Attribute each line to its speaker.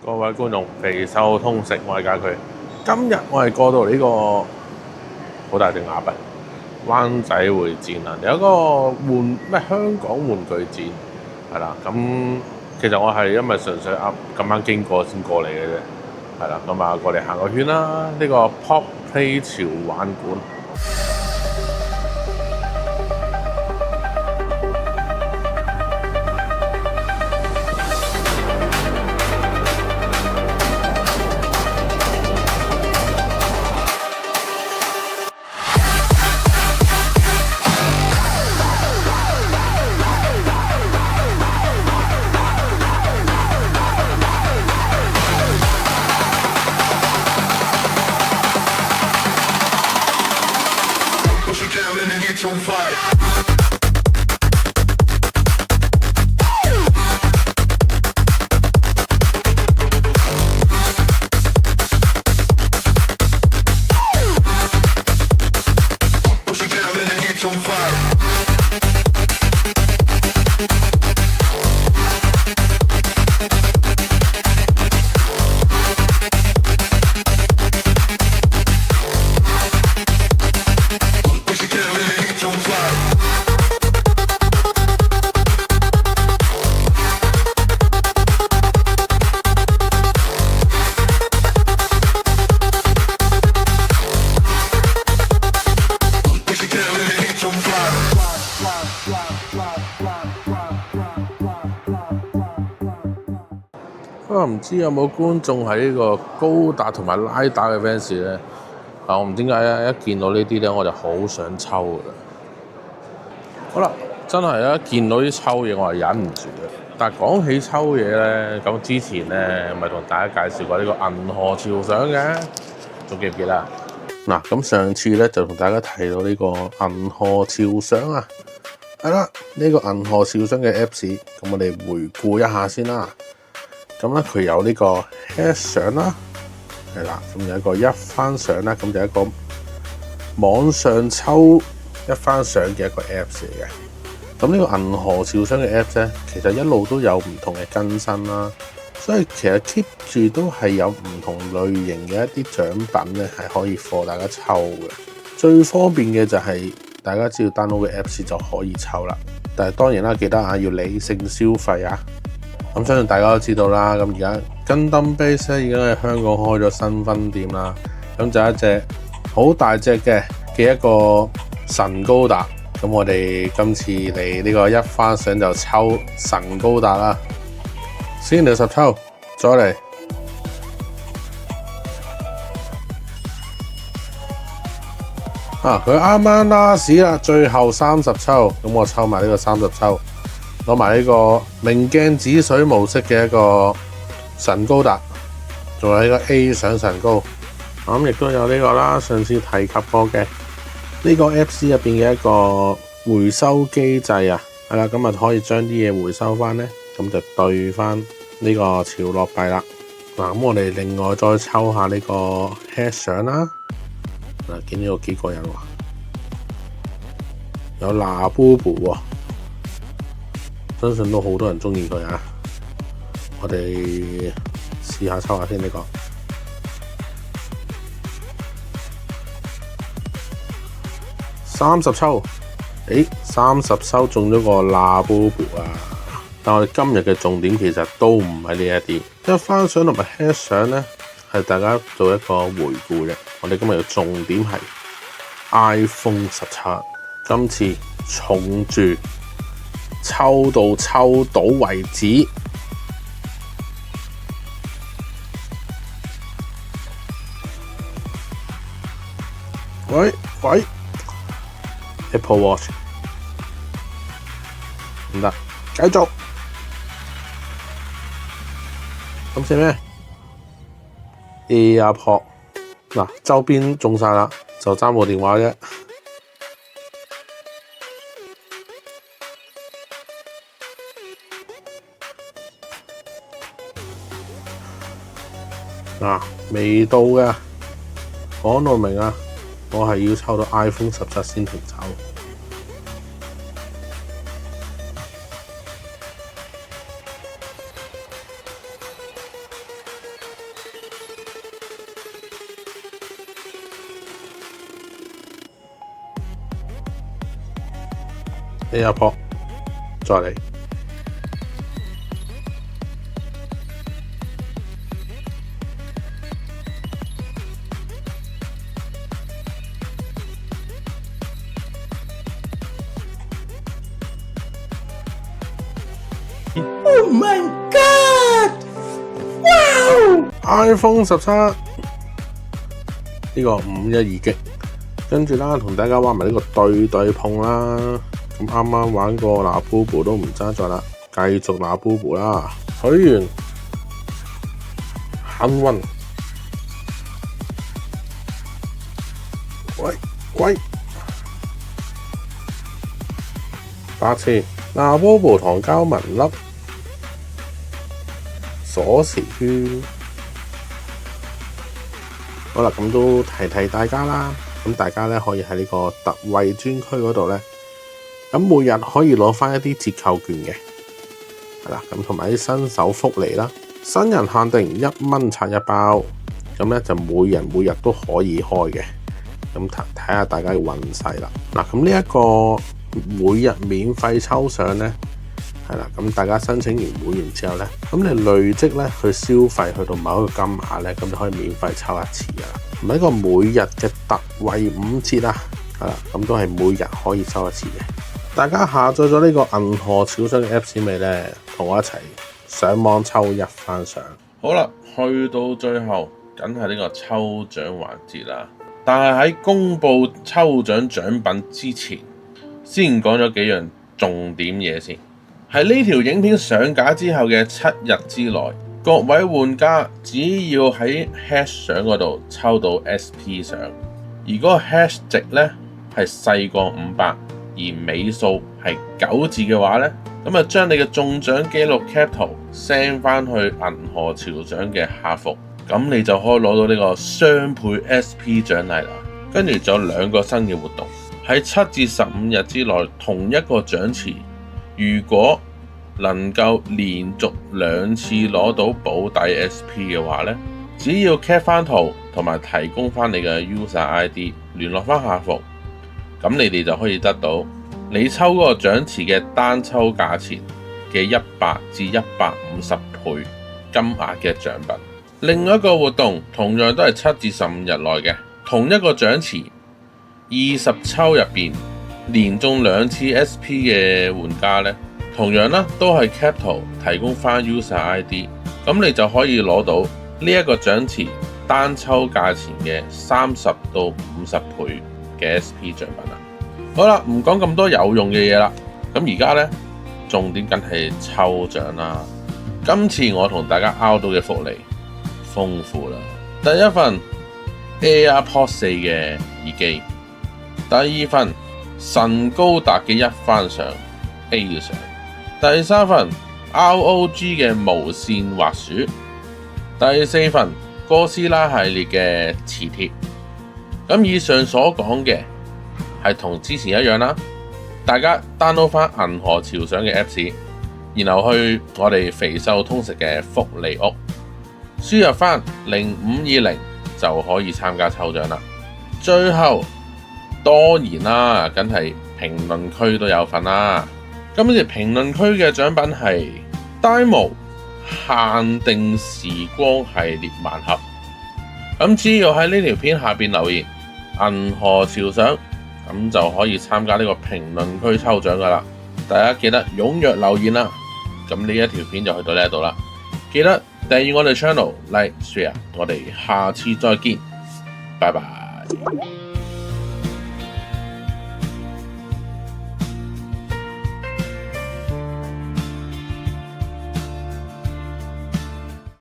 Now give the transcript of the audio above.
Speaker 1: 各位觀眾，肥瘦通食，我係家駒。今日我係過到呢個好大隻鴨啊！灣仔會展啊，有一個香港玩具展係啦。咁其實我係因為純粹咁啱經過先過嚟嘅啫，係啦。咁啊過嚟行個圈啦，呢個 Pop Play 潮玩館。唔知有冇觀眾係呢個高達同埋拉打嘅 fans 咧？我唔知點解一見到呢啲咧，我就好想抽㗎。好啦，真係一見到啲抽嘢，我係忍唔住嘅。但係講起抽嘢咧，咁之前咧咪同大家介紹過呢個銀河潮相嘅，仲記唔記得啊？嗱，咁上次咧就同大家提到呢個銀河潮相啊，係啦，呢個銀河潮相嘅 Apps， 咁我哋回顧一下先啦。咁咧佢有呢個 head 相啦，係啦，咁有一個一番相啦，咁就一個網上抽一番相嘅一個 Apps 嚟嘅。咁呢個銀河潮相嘅 Apps 咧，其實一路都有唔同嘅更新啦，所以其實 keep 住都係有唔同類型嘅一啲獎品咧，係可以畀大家抽嘅。最方便嘅就係大家只要 download 嘅 Apps 就可以抽啦。但係當然啦，記得要理性消費啊！咁相信大家都知道啦，咁而家 Gundam Base 咧已經喺香港開咗新分店啦。咁就一隻好大隻嘅一個神高達。咁我哋今次嚟呢個一番相就抽神高達啦。先嚟10抽，再嚟。佢啱啱 last 啦，最後30抽，咁我抽埋呢個30抽。攞埋呢個明鏡止水模式嘅一個神高達，仲有呢個 A 上神高，咁亦都有呢個啦，上次提及過嘅呢個 Apps 入邊嘅一個回收機制啊，係啦，咁啊可以將啲嘢回收翻咧，咁就兌翻呢個潮樂幣啦。嗱，咁我哋另外再抽下呢個 head 相啦。嗱，見到有幾個人喎，有拿布布喎。相信都好多人中意佢啊！我哋試下抽下先呢個30抽，30抽中咗個納布布啊！但我哋今日嘅重點其實都唔係呢一啲，一番相同埋 head 相咧，係大家做一個回顧嘅。我哋今日嘅重點係 iPhone 17，今次重注。抽到為止。喂 ，Apple Watch 唔得，繼續。咁先咩？AirPod 嗱，周邊中晒啦，就爭部電話啫。未到嘅，講到明啊，我係要抽到 iPhone 17先停手。AirPod 再嚟。
Speaker 2: Oh my god! Wow!
Speaker 1: iPhone 17呢個512G，跟住啦，同大家玩埋呢個對碰啦。咁啱啱玩過拿布布都唔爭在啦，繼續拿布布啦。許願幸運，喂8次拿布布糖膠紋粒鎖匙圈。好啦，咁都提大家啦。咁大家咧可以喺呢個特惠專區嗰度咧，咁每日可以攞翻一啲折扣券嘅，係啦。咁同埋啲新手福利啦，新人限定1蚊拆1包，咁咧就每日都可以開嘅。咁睇下大家嘅運勢啦。嗱，咁呢一個每日免費抽獎咧，係啦。咁大家申請完會員之後咧，咁你累積咧去消費去到某一個金額咧，咁就可以免費抽一次噶啦。同埋一個每日嘅特惠5折啦，係啦。咁都係每日可以抽一次嘅。大家下載咗呢個銀河超商嘅 Apps 未咧？同我一齊上網抽一番賞。好啦，去到最後，梗係呢個抽獎環節啦。但係喺公佈抽獎獎品之前，先講咗幾樣重點嘢先。喺呢條影片上架之後嘅7日之內，各位玩家只要喺 hash 相嗰度抽到 SP 相，而嗰個 hash 值咧係細過500，而尾數係9字嘅話咧，咁啊將你嘅中獎記錄 cap 圖 send 翻去銀河潮獎嘅客服，咁你就可以攞到呢個雙倍 SP 獎勵啦。跟住仲有2個新嘅活動，喺7至15日之內，同一個獎池，如果能夠連續2次攞到保底 SP 嘅話咧，只要 cap 翻圖同埋提供翻你嘅 user ID 聯絡翻客服，咁你哋就可以得到你抽嗰個獎池嘅單抽價錢嘅100至150倍金額嘅獎品。另外一個活動同樣都係7至15日內嘅，同一個獎池20抽入邊連中2次 SP 嘅玩家咧，同樣啦都係 cap 圖提供翻 user ID， 咁你就可以攞到呢一個獎池單抽價錢嘅30到50倍嘅 SP 獎品啦。好啦，唔講咁多有用嘅嘢啦，咁而家咧重點梗係抽獎啦。今次我同大家拗到嘅福利豐富啦。第一份 AirPods 4嘅耳機，第二份神高達嘅一番賞 A 賞，第三份 ROG 嘅無線滑鼠，第四份哥斯拉系列嘅磁鐵。咁以上所講嘅係同之前一樣啦，大家 download 翻銀河潮賞嘅 Apps， 然後去我哋肥瘦通食嘅福利屋，輸入翻0520就可以參加抽獎啦。最後當然啦，梗係評論區都有份啦。今次評論區嘅獎品係 Dymo 限定時光系列盲盒，咁只要喺呢條片下邊留言銀河潮賞，咁就可以參加呢個評論區抽獎噶啦。大家記得踴躍留言啦。咁呢一條片就去到呢度啦。記得訂閱我哋 channel，like share，我哋下次再見，拜拜。